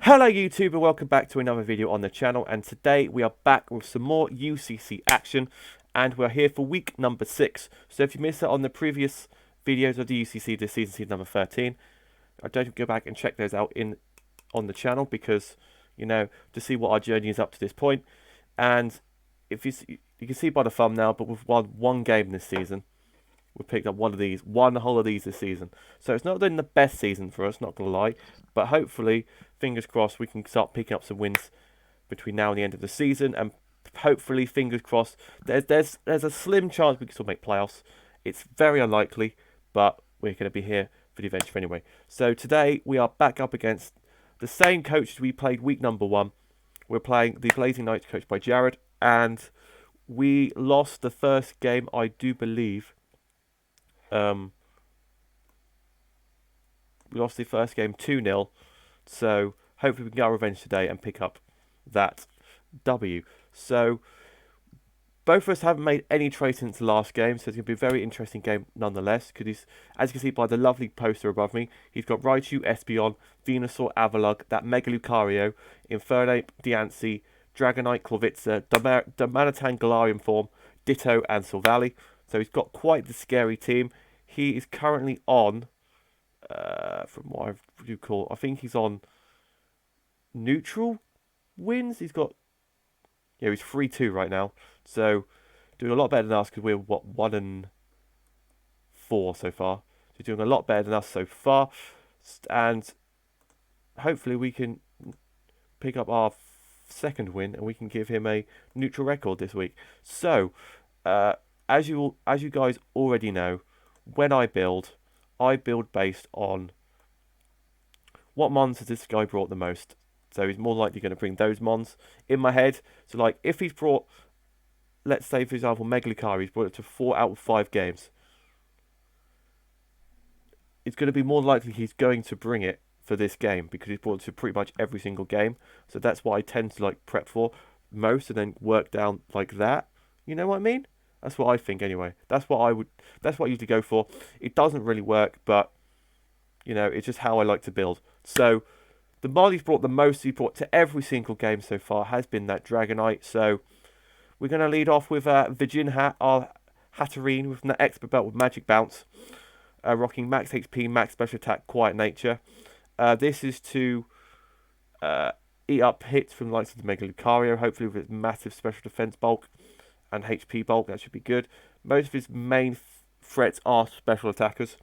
Hello YouTube and welcome back to another video on the channel, and today we are back with some more UCC action and we're here for week number 6. So if you missed it on the previous videos of the UCC this season number 13, I don't go back and check those out on the channel because, you know, to see what our journey is up to this point. And if you can see by the thumbnail, but we've won one game this season. We picked up one whole of these this season. So it's not been the best season for us, not going to lie. But hopefully, fingers crossed, we can start picking up some wins between now and the end of the season. And hopefully, fingers crossed, there's a slim chance we can still make playoffs. It's very unlikely, but we're going to be here for the adventure anyway. So today, we are back up against the same coach we played week number 1. We're playing the Blazing Knights coached by Jarrod. And we lost the first game, I do believe. We lost the first game 2-0, so hopefully we can get our revenge today and pick up that W. So both of us haven't made any trades since the last game, so it's going to be a very interesting game nonetheless. Because as you can see by the lovely poster above me, he's got Raichu, Espeon, Venusaur, Avalugg, that Mega Lucario, Infernape, Diancie, Dragonite, Corvitza, Darmanitan Galarian form, Ditto, and Silvally. So he's got quite the scary team. He is currently on, from what I recall, I think he's on neutral wins. He's 3-2 right now. So doing a lot better than us because we're, 1-4 so far. So he's doing a lot better than us so far. And hopefully we can pick up our second win and we can give him a neutral record this week. So, as you guys already know, when I build based on what Mons has this guy brought the most. So he's more likely going to bring those Mons in my head. So like if he's brought, let's say for example, Mega Lucario, he's brought it to 4 out of 5 games. It's going to be more likely he's going to bring it for this game because he's brought it to pretty much every single game. So that's what I tend to like prep for most and then work down like that. You know what I mean? That's what I think anyway. That's what I usually go for. It doesn't really work, but you know, it's just how I like to build. So the mod he's brought the most, he brought to every single game so far, has been that Dragonite. So we're going to lead off with Virgin Hat, our Hatterene with an expert belt with Magic Bounce, rocking max HP, max special attack, quiet nature. This is to eat up hits from the likes of the Mega Lucario, hopefully with its massive special defense bulk and HP bulk. That should be good. Most of his main threats are special attackers,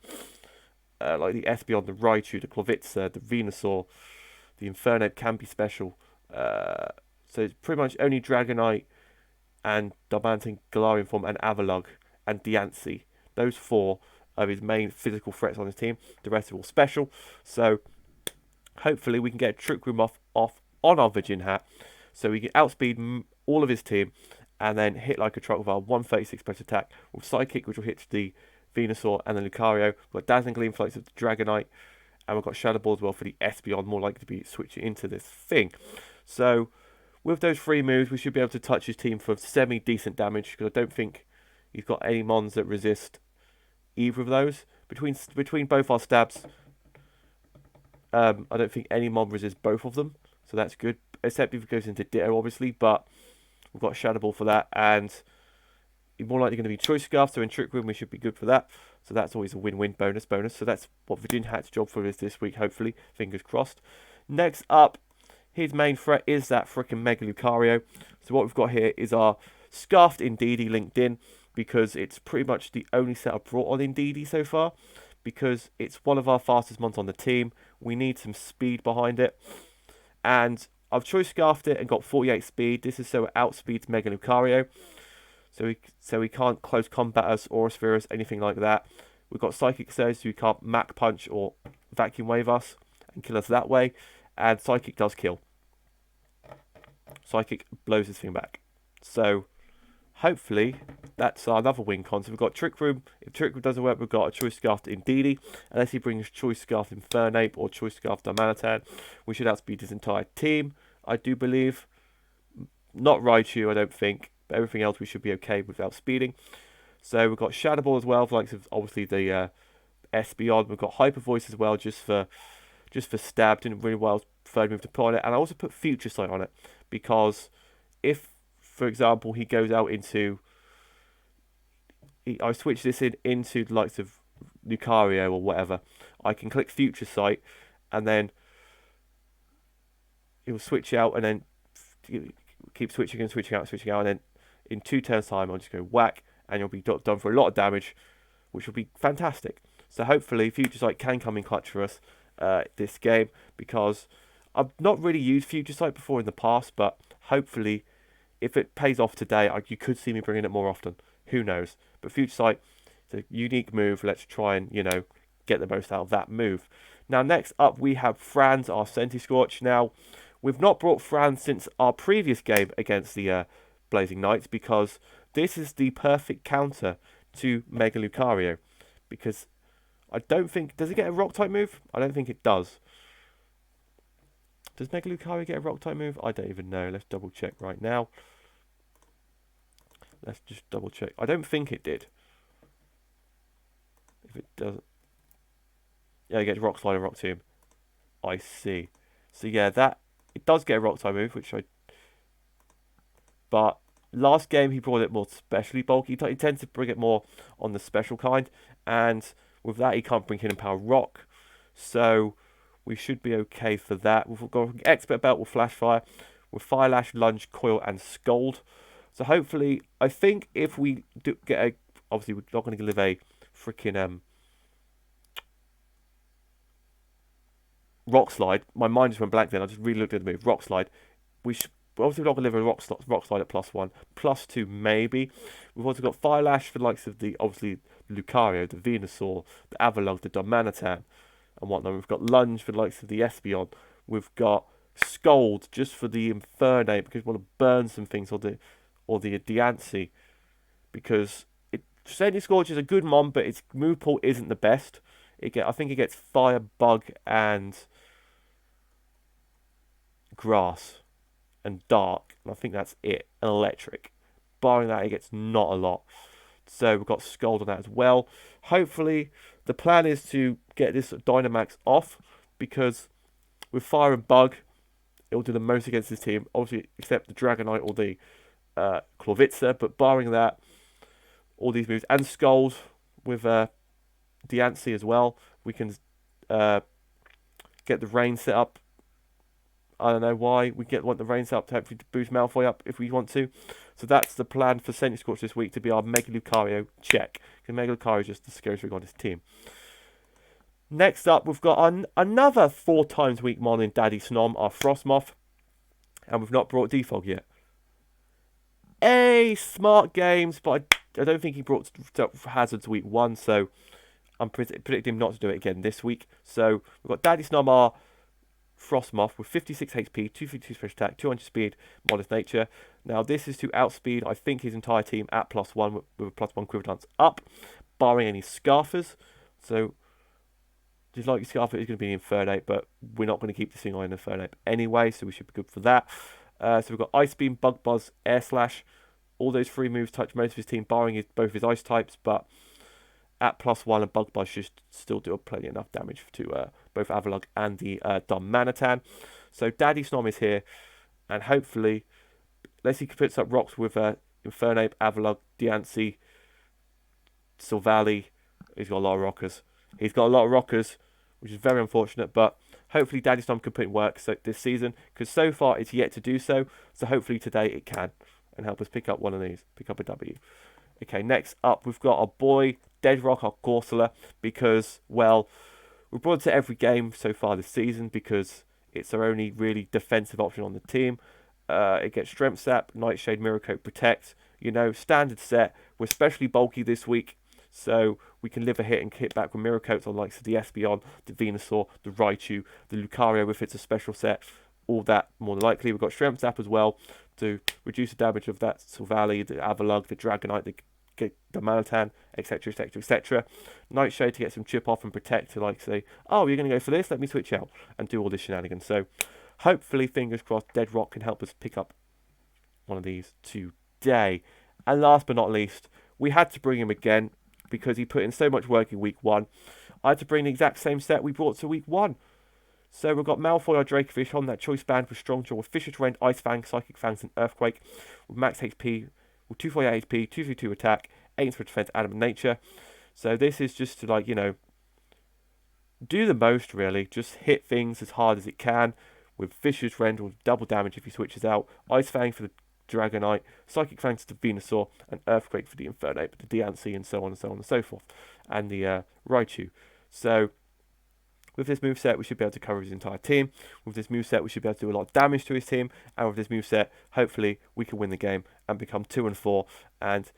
like the Espeon, the Raichu, the Corvitza, the Venusaur, the Infernape can be special. So it's pretty much only Dragonite and Darmanitan Galarian form and Avalugg and Diancie. Those 4 are his main physical threats on his team. The rest are all special. So hopefully we can get a Trick Room off on our Virgin Hat, so we can outspeed all of his team and then hit like a truck with our 136 special attack with Psychic, which will hit the Venusaur and the Lucario. We've got Dazzling Gleam for the Dragonite, and we've got Shadow Ball as well for the Espeon, more likely to be switching into this thing. So with those 3 moves, we should be able to touch his team for semi-decent damage, because I don't think he's got any Mons that resist either of those. Between both our stabs, I don't think any Mon resists both of them, so that's good, except if it goes into Ditto, obviously, but we've got Shadow Ball for that, and it's more likely going to be Choice Scarf, so in Trick Room we should be good for that. So that's always a win-win bonus. So that's what Virgin Hat's job for is this week, hopefully. Fingers crossed. Next up, his main threat is that freaking Mega Lucario. So what we've got here is our Scarfed Indeedee linked in, because it's pretty much the only set I've brought on Indeedee so far, because it's one of our fastest Mons on the team. We need some speed behind it. And I've Choice Scarfed it and got 48 speed. This is so it outspeeds Mega Lucario. So he can't close combat us, Aura Sphere us, anything like that. We've got Psychic Surge, so he can't Mach Punch or Vacuum Wave us and kill us that way. And Psychic does kill. Psychic blows this thing back. So hopefully that's another win con. So we've got Trick Room. If Trick Room doesn't work, we've got a Choice Scarf Indeedee. Unless he brings Choice Scarf Infernape or Choice Scarf Darmanitan, we should outspeed his entire team, I do believe. Not Raichu, I don't think. But everything else we should be okay without speeding. So we've got Shadow Ball as well, for like obviously the Espeon. We've got Hyper Voice as well, just for stab. Didn't really well third move to put on it, and I also put Future Sight on it because if, for example, he goes out into, I switch this into the likes of Lucario or whatever, I can click Future Sight, and then it will switch out, and then keep switching and switching out, and then in 2 turns time, I'll just go whack, and you'll be done for a lot of damage, which will be fantastic. So hopefully, Future Sight can come in clutch for us this game, because I've not really used Future Sight before in the past, but hopefully, if it pays off today, you could see me bringing it more often. Who knows? But Future Sight is a unique move. Let's try and, get the most out of that move. Now, next up, we have Franz, our Scorch. Now, we've not brought Franz since our previous game against the Blazing Knights, because this is the perfect counter to Mega Lucario. Because I don't think... Does it get a Rock-type move? I don't think it does. Does Mega Lucario get a Rock-type move? I don't even know. Let's double-check right now. Let's just double-check. I don't think it did. If it doesn't... Yeah, it gets Rock Slide and Rock Tomb. I see. So, yeah, that... It does get a Rock-type move, which I... But last game, he brought it more specially bulky. He tends to bring it more on the special kind. And with that, he can't bring Hidden Power Rock. So we should be okay for that. We've got Expert Belt with Flash Fire, with Fire Lash, Lunge, Coil, and Scold. So hopefully, I think if we do get a... Obviously, we're not going to live a freaking... Rock Slide. My mind just went blank then. I just really looked at the move. Rock Slide. Obviously, we're not going to live a rock slide at +1. +2, maybe. We've also got Fire Lash for the likes of the, obviously, Lucario, the Venusaur, the Avalugg, the Darmanitan, and whatnot. We've got Lunge for the likes of the Espeon. We've got Scold just for the Infernape, because we want to burn some things, or the Diancie, because Scorch is a good mon, but its move pool isn't the best. I think it gets Fire, Bug, and Grass, and Dark, and I think that's it, and Electric. Barring that, it gets not a lot. So we've got Scold on that as well. Hopefully, the plan is to get this Dynamax off, because with Fire and Bug, it'll do the most against this team, obviously, except the Dragonite or the Corviknight, but barring that, all these moves, and Scold with Diancie as well, we can get the rain set up. I don't know why we want the rain set up to hopefully boost Malfoy up if we want to. So that's the plan for Scorch this week, to be our Mega Lucario check. Because Mega Lucario is just the scariest thing on this team. Next up, we've got another 4 times weak mon in Daddy Snom, our Frostmoth. And we've not brought Defog yet. Smart games, but I don't think he brought Hazards week 1, so I'm predicting him not to do it again this week. So we've got Daddy Snom, our Frostmoth, with 56 HP, 252 special attack, 200 speed, modest nature. Now this is to outspeed, I think, his entire team at +1 with a +1 Quiver Dance up, barring any Scarfers. So just like Scarfer is going to be Infernape, but we're not going to keep this thing on Infernape anyway, so we should be good for that. So we've got Ice Beam, Bug Buzz, Air Slash. All those 3 moves touch most of his team, barring both his ice types, but at +1, and Bug Buzz should still do plenty enough damage to both Avalugg and the Darmanitan. So Daddy Snom is here, and hopefully, let's see if he puts up rocks with Infernape, Avalugg, Diancie, Silvally. He's got a lot of rockers. Which is very unfortunate, but hopefully Daddy Snom can put in work this season, because so far it's yet to do so. So hopefully today it can, and help us pick up one of these, pick up a W. Okay, next up we've got our boy Deadrock, our Corsola, because, well, we've brought it to every game so far this season because it's our only really defensive option on the team. It gets Strength Sap, Nightshade, Mirror Coat, Protect, standard set. We're especially bulky this week, so we can live a hit and hit back with Mirror Coats on likes of the Espeon, the Venusaur, the Raichu, the Lucario if it's a special set, all that more than likely. We've got Strength Sap as well to reduce the damage of that Silvally, the Avalugg, the Dragonite, the Darmanitan, etc, etc, etc. Nightshade to get some chip off and Protect to say, oh, you're going to go for this, let me switch out and do all this shenanigans. So hopefully, fingers crossed, Deadrock can help us pick up one of these today. And last but not least, we had to bring him again because he put in so much work in week 1. I had to bring the exact same set we brought to week 1. So we've got Malfoy or Dracovish on that choice band with Strong Jaw with Fisher's Rend, Ice Fang, Psychic Fangs, and Earthquake with max HP, with 248 HP, 232 attack, 8 for defense, Adamant Nature. So this is just to, like, you know, do the most really. Just hit things as hard as it can with Fisher's Rend with double damage if he switches out, Ice Fang for the Dragonite, Psychic Fangs to Venusaur, and Earthquake for the Infernape, the Diancie, and so on and so on and so forth, and the Raichu. So with this moveset, we should be able to cover his entire team. With this moveset, we should be able to do a lot of damage to his team. And with this moveset, hopefully, we can win the game and become 2-4 and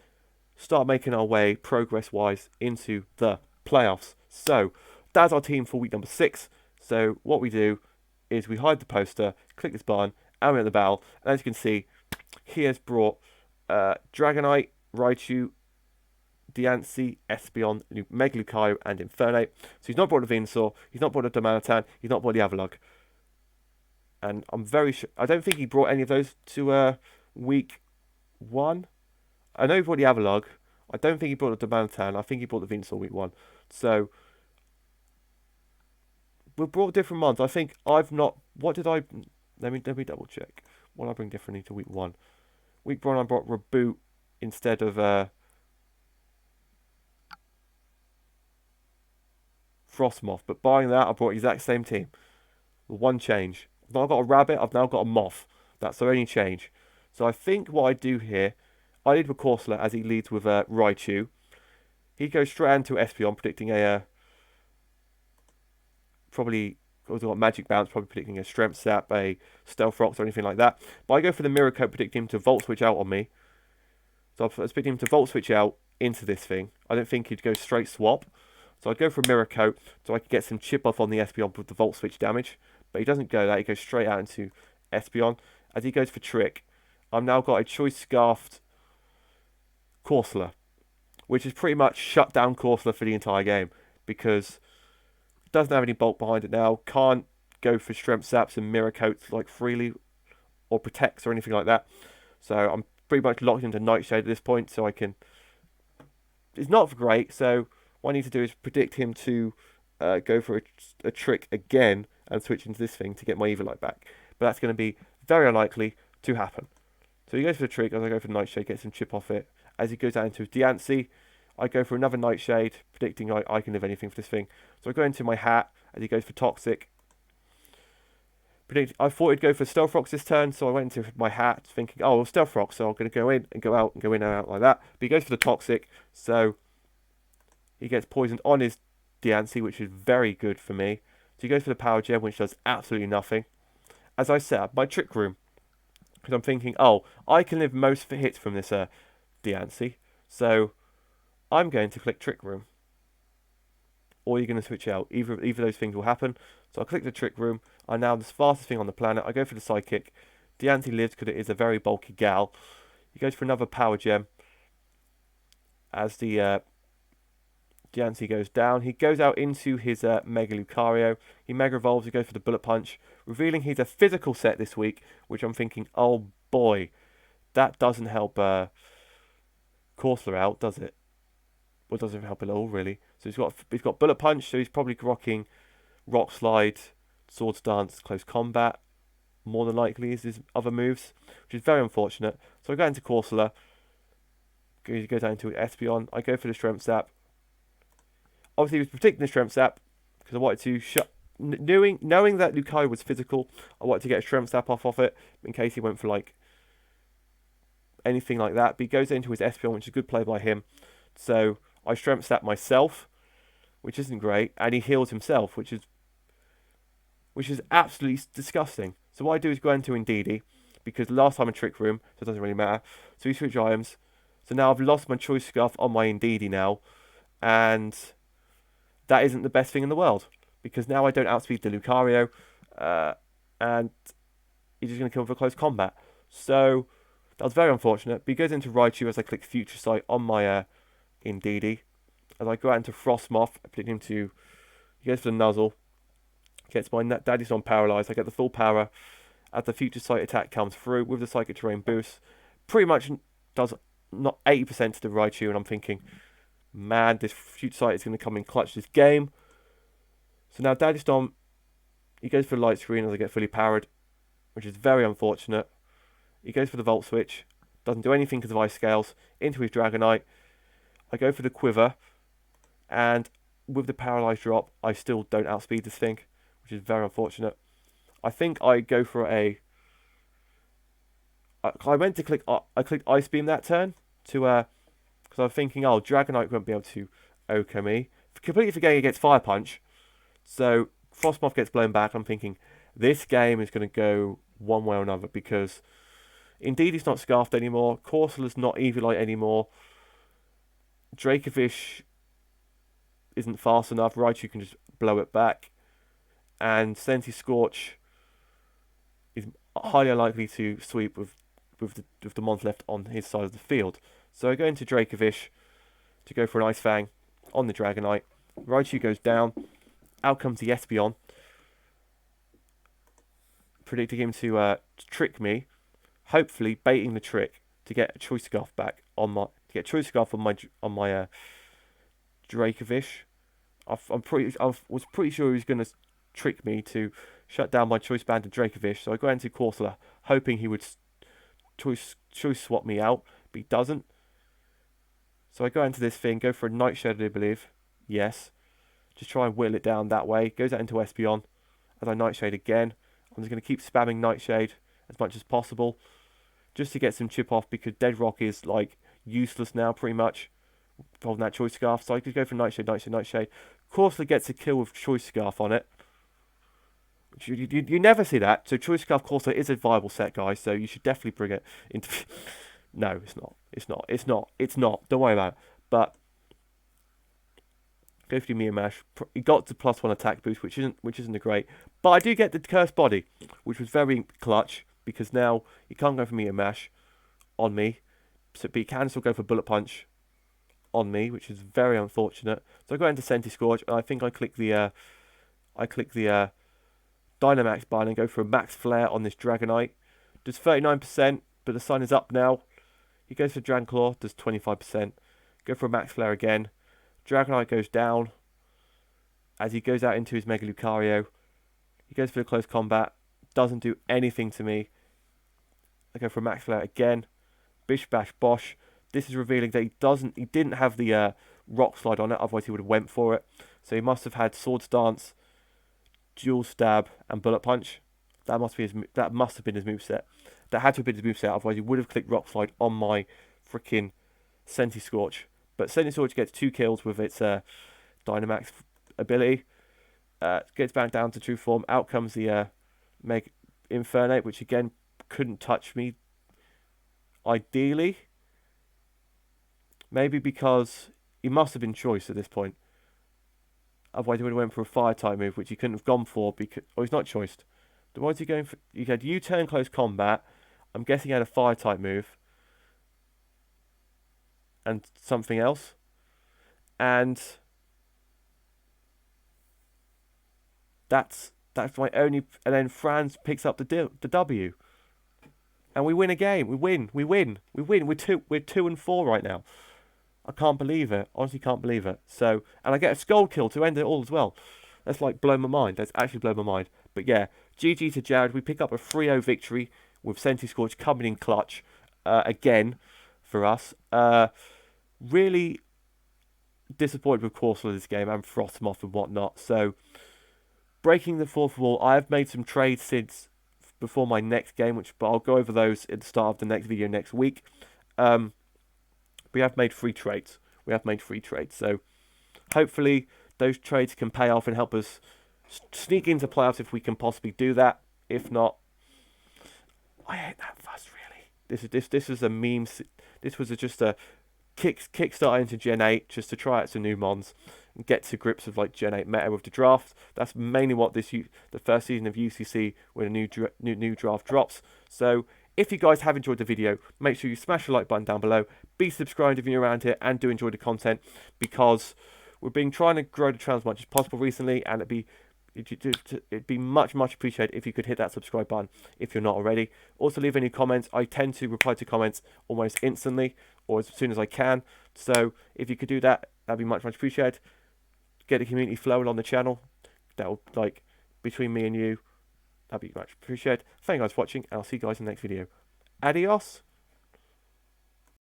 start making our way, progress-wise, into the playoffs. So, that's our team for week number 6. So, what we do is we hide the poster, click this button, and we're at the battle. And as you can see, he has brought Dragonite, Raichu, Diancie, Espeon, Mega Lucario, and Infernape. So he's not brought a Venusaur, he's not brought a Domanitan, he's not brought the Avalugg. And I'm very sure, I don't think he brought any of those to week 1. I know he brought the Avalugg. I don't think he brought the Domanitan. I think he brought the Venusaur week 1. So we've brought different months. I think I've not. What did I? Let me double check. What did I bring differently to week 1? Week 1 I brought Reboot instead of Frostmoth, but barring that, I brought the exact same team. One change. I've now got a rabbit, I've now got a moth. That's the only change. So I think what I do here, I lead with Corsola as he leads with Raichu. He goes straight into Espeon, predicting a probably got Magic Bounce, probably predicting a Strength Sap, a Stealth Rocks, or anything like that. But I go for the Mirror Coat, predicting him to Volt Switch out on me. So I'm predicting him to Volt Switch out into this thing. I don't think he'd go straight swap. So I'd go for a Mirror Coat so I could get some chip off on the Espeon with the Volt Switch damage. But he doesn't go that. He goes straight out into Espeon. As he goes for Trick, I've now got a Choice Scarfed Corsola, which has pretty much shut down Corsola for the entire game because it doesn't have any bulk behind it now. Can't go for Strength Saps and Mirror Coats like freely or Protects or anything like that. So I'm pretty much locked into Nightshade at this point. So I can... It's not great, so... What I need to do is predict him to go for a trick again and switch into this thing to get my Eviolite back. But that's going to be very unlikely to happen. So he goes for the trick as I go for the Nightshade, get some chip off it. As he goes down into Diancie, I go for another Nightshade, predicting I can live anything for this thing. So I go into my hat as he goes for Toxic. I thought he'd go for Stealth Rocks this turn, so I went into my hat thinking, oh, well, Stealth Rocks, so I'm going to go in and go out and go in and out like that. But he goes for the Toxic, so... He gets poisoned on his Diancie, which is very good for me. So he goes for the Power Gem, which does absolutely nothing. As I set up my Trick Room, because I'm thinking, oh, I can live most for hits from this Diancie. So I'm going to click Trick Room. Or you're going to switch out. Either of those things will happen. So I click the Trick Room. I'm now the fastest thing on the planet. I go for the Psychic. Diancie lives because it is a very bulky gal. He goes for another Power Gem. As the... Diancie goes down. He goes out into his Mega Lucario. He Mega Evolves. He goes for the Bullet Punch, revealing he's a physical set this week, which I'm thinking, oh boy, that doesn't help Corsola out, does it? Well, it doesn't help at all, really. So he's got Bullet Punch, so he's probably rocking Rock Slide, Swords Dance, Close Combat, more than likely is his other moves, which is very unfortunate. So I go into Corsola. Go down to Espeon. I go for the Strength Sap. Obviously, he was predicting the Strength Sap because I wanted to knowing that Lucario was physical, I wanted to get a Strength Sap off it in case he went for like anything like that. But he goes into his Espeon, which is a good play by him. So I Strength Sap myself, which isn't great, and he heals himself, which is absolutely disgusting. So what I do is go into Indeedee because last time I Trick Room, so it doesn't really matter. So we switch items. So now I've lost my Choice Scarf on my Indeedee now, and that isn't the best thing in the world because now I don't outspeed the Lucario, and he's just going to kill for close combat. So that was very unfortunate. But he goes into Raichu as I click Future Sight on my Indeedee. As I go out into Frostmoth, I predict him to. He goes for the Nuzzle, gets my Daddy's on Paralyzed. I get the full power as the Future Sight attack comes through with the Psychic Terrain boost. Pretty much does not 80% to the Raichu, and I'm thinking, man, this Future Sight is going to come in clutch this game. So now Daddy Stomp He goes for the light screen as I get fully powered, which is very unfortunate. He goes for the Volt Switch. Doesn't do anything because of Ice Scales. Into his Dragonite. I go for the Quiver. And with the Paralyzed drop, I still don't outspeed this thing, which is very unfortunate. I think I go for a... I meant to click... I clicked Ice Beam that turn to... Because I was thinking, oh, Dragonite won't be able to OK me. Completely forgetting it gets Fire Punch. So Frostmoth gets blown back. I'm thinking, this game is going to go one way or another because... Indeed, he's not Scarfed anymore. Corsola's not Eviolite anymore. Dracovish isn't fast enough. Raichu can just blow it back. And Senti Scorch is highly unlikely to sweep with the Mons left on his side of the field. So I go into Dracovish to go for an Ice Fang on the Dragonite. Raichu goes down. Out comes the Espeon. Predicting him to trick me. Hopefully baiting the trick to get a Choice Scarf back on my on my Dracovish. I was pretty sure he was going to trick me to shut down my Choice Band of Dracovish. So I go into Corsola, hoping he would choice swap me out, but he doesn't. So I go into this thing, go for a Nightshade, I believe. Yes. Just try and whittle it down that way. Goes out into Espeon. As I Nightshade again. I'm just going to keep spamming Nightshade as much as possible. Just to get some chip off because Dead Rock is like useless now pretty much. Holding that Choice Scarf. So I could go for Nightshade. Corsola gets a kill with Choice Scarf on it. You never see that. So Choice Scarf Corsola is a viable set, guys. So you should definitely bring it into... No, it's not. Don't worry about it. But go for your Meteor Mash. He got the +1 attack boost, which isn't great. But I do get the Cursed Body, which was very clutch because now he can't go for Meteor Mash on me. So but he can still go for Bullet Punch on me, which is very unfortunate. So I go into Senti Scorch, and I think I click the Dynamax button and go for a Max Flare on this Dragonite. Does 39%, but the sun is up now. He goes for Dragonclaw, does 25%. Go for a Max Flare again. Dragonite goes down as he goes out into his Mega Lucario. He goes for the close combat. Doesn't do anything to me. I go for a Max Flare again. Bish Bash Bosh. This is revealing that he didn't have the Rock Slide on it, otherwise he would have went for it. So he must have had Swords Dance, Dual Stab, and Bullet Punch. That must have been his moveset. That had to have been his moveset, otherwise he would have clicked Rock Slide on my freaking Senti Scorch. But Senti Scorch gets 2 kills with its Dynamax ability. Gets back down to true form. Out comes the Meg Infernape, which again couldn't touch me. Ideally. Maybe because he must have been choice at this point. Otherwise he would have went for a fire type move, which he couldn't have gone for because... Oh, he's not choiced. Then what is he going for? He had U-turn close combat. I'm guessing he had a fire type move. And something else. And that's my only... And then Franz picks up the W. And we win a game. We win. We're 2-4 right now. I can't believe it. Honestly, can't believe it. So, and I get a Skull Kill to end it all as well. That's like blown my mind. That's actually blown my mind. But yeah, GG to Jarrod. We pick up a 3-0 victory with Senti Scorch coming in clutch again for us. Really disappointed with Corsola this game and Frostmoth and whatnot. So, breaking the fourth wall. I have made some trades since before my next game, but I'll go over those at the start of the next video next week. We have made 3 trades. So hopefully those trades can pay off and help us sneak into playoffs if we can possibly do that. If not, I hate that fuss really. This is a meme. This was just a kickstart into Gen 8 just to try out some new Mons and get to grips with like Gen 8 meta with the draft. That's mainly what the first season of UCC when a new draft drops. So if you guys have enjoyed the video, make sure you smash the like button down below. Be subscribed if you're around here and do enjoy the content because we've been trying to grow the channel as much as possible recently, and it'd be much appreciated if you could hit that subscribe button if you're not already. Also leave any comments. I tend to reply to comments almost instantly or as soon as I can. So if you could do that, that'd be much appreciated. Get the community flowing on the channel. That will between me and you, that'd be much appreciated. Thank you guys for watching, and I'll see you guys in the next video. Adios.